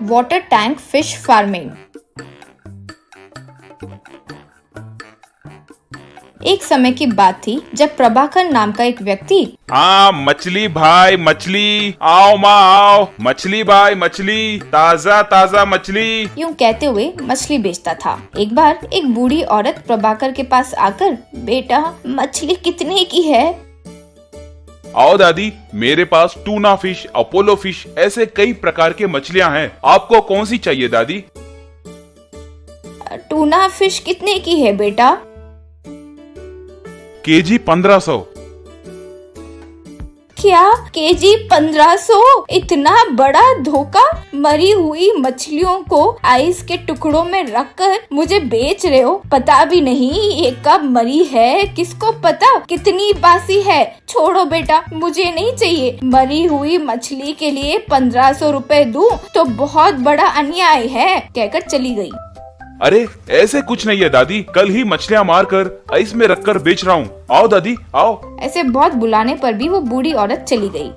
Water tank fish farming. एक समय की बात थी जब प्रभाकर नाम का एक व्यक्ति हाँ मछली भाई मछली, आओ माँ आओ, मछली भाई मछली, ताजा ताजा मछली। यूं कहते हुए मछली बेचता था। एक बार एक बूढ़ी औरत प्रभाकर के पास आकर, बेटा मछली कितने की है? आओ दादी, मेरे पास टूना फिश, अपोलो फिश, ऐसे कई प्रकार के मछलियाँ हैं। आपको कौन सी चाहिए दादी? टूना फिश कितने की है बेटा? केजी 1500। क्या केजी 1500? इतना बड़ा धोखा! मरी हुई मछलियों को आइस के टुकड़ों में रखकर मुझे बेच रहे हो। पता भी नहीं ये कब मरी है, किसको पता कितनी बासी है। छोड़ो बेटा, मुझे नहीं चाहिए। मरी हुई मछली के लिए 1500 रुपए दूं तो बहुत बड़ा अन्याय है, कहकर चली गई। अरे ऐसे कुछ नहीं है दादी, कल ही मछलियाँ मार कर आइस में रखकर बेच रहा हूँ। आओ दादी आओ। ऐसे बहुत बुलाने पर भी वो बूढ़ी औरत चली गई।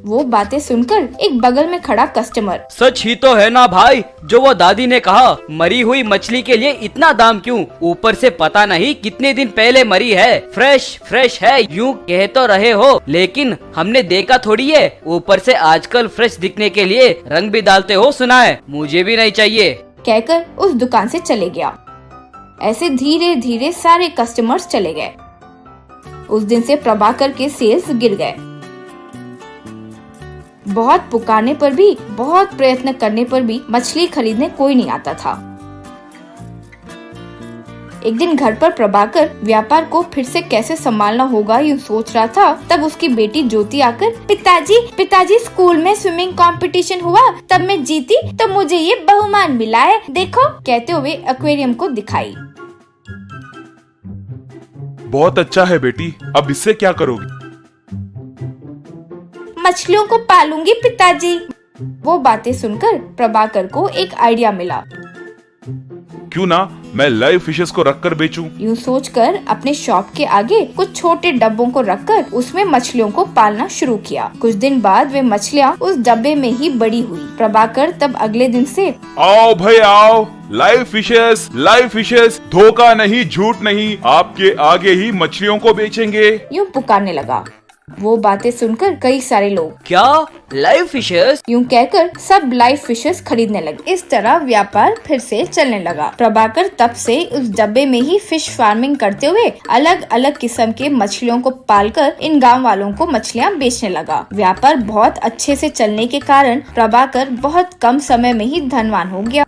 वो बातें सुनकर एक बगल में खड़ा कस्टमर, सच ही तो है ना भाई जो वो दादी ने कहा, मरी हुई मछली के लिए इतना दाम क्यों? ऊपर से पता नहीं कितने दिन पहले मरी है, फ्रेश है यूं कह तो रहे हो, लेकिन हमने देखा थोड़ी है। ऊपर से आजकल फ्रेश दिखने के लिए रंग भी डालते हो सुना है, मुझे भी नहीं चाहिए, कहकर उस दुकान से चले गया। ऐसे धीरे धीरे सारे कस्टमर्स चले गए। उस दिन से प्रभाकर के सेल्स गिर गए। बहुत पुकारने पर भी, बहुत प्रयत्न करने पर भी मछली खरीदने कोई नहीं आता था। एक दिन घर पर प्रभाकर व्यापार को फिर से कैसे संभालना होगा यूं सोच रहा था, तब उसकी बेटी ज्योति आकर, पिताजी स्कूल में स्विमिंग कंपटीशन हुआ, तब मैं जीती तो मुझे ये बहुमान मिला है, देखो, कहते हुए एक्वेरियम को दिखाई। बहुत अच्छा है बेटी, अब इससे क्या करोगी? मछलियों को पालूंगी पिताजी। वो बातें सुनकर प्रभाकर को एक आइडिया मिला। क्यों ना मैं लाइव फिशेस को रखकर बेचूं? यूं सोचकर अपने शॉप के आगे कुछ छोटे डब्बों को रखकर उसमें मछलियों को पालना शुरू किया। कुछ दिन बाद वे मछलियां उस डब्बे में ही बड़ी हुई। प्रभाकर तब अगले दिन से, आओ भाई आओ, लाइव फिशेस, धोखा नहीं, झूठ नहीं, आपके आगे ही मछलियों को बेचेंगे, यूं पुकारने लगा। वो बातें सुनकर कई सारे लोग, क्या लाइव फिशेस? यूं कहकर सब लाइव फिशेस खरीदने लगे। इस तरह व्यापार फिर से चलने लगा। प्रभाकर तब से उस डब्बे में ही फिश फार्मिंग करते हुए अलग अलग किस्म के मछलियों को पालकर इन गांव वालों को मछलियां बेचने लगा। व्यापार बहुत अच्छे से चलने के कारण प्रभाकर बहुत कम समय में ही धनवान हो गया।